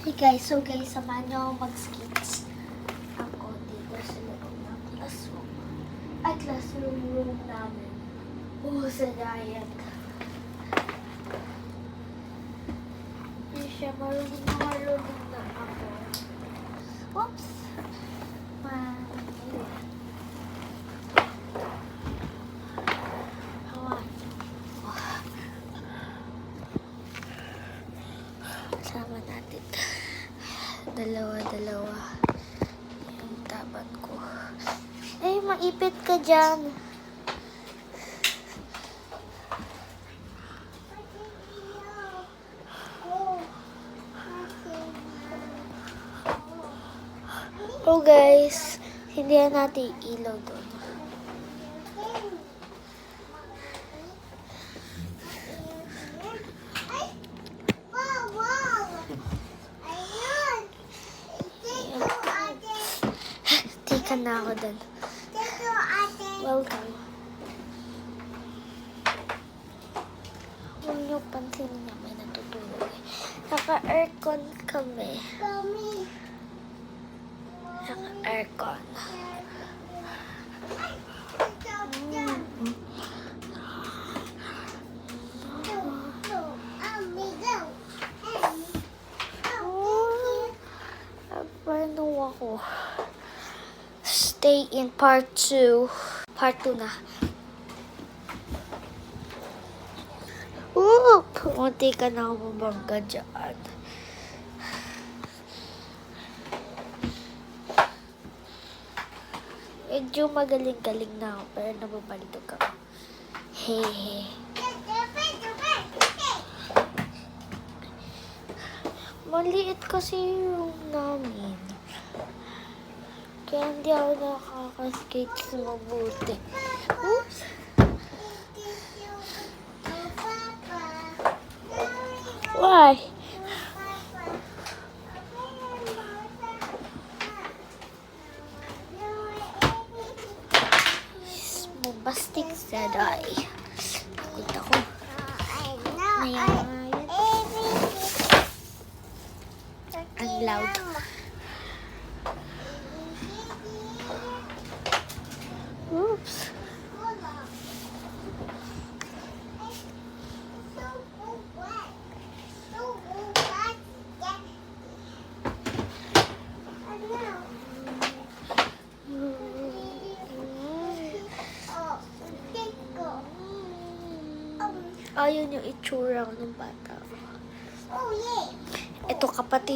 Hey guys, samahan niyo ako mag-skits. Ako dito sa loob ng classroom. Ay, classroom namin. Sa giant. Hindi siya marunong na ako. Oops! Sama natin. Dalawa. Yung tapat ko. Eh, maipit ka dyan. Oh guys, hindi natin ilaw doon. Tika na ako doon. Welcome. Huwag niyo pansinin niya, may natutulog. Naka-aircon kami. Naka-aircon. Nagpano ako. Stay in part 2. Part 2 na. Pumunti ka na ako mabangga dyan. Medyo magaling-galing na ako, pero nababalito ka. Hehe. Maliit kasi yung namin. Kaya hindi ako nakaka-skate sa mabuti. Oops! Why? Bombastic said I. Takot ako. Ang loud. Oops. Ayun yung itsura ng bata. Ito kapatid.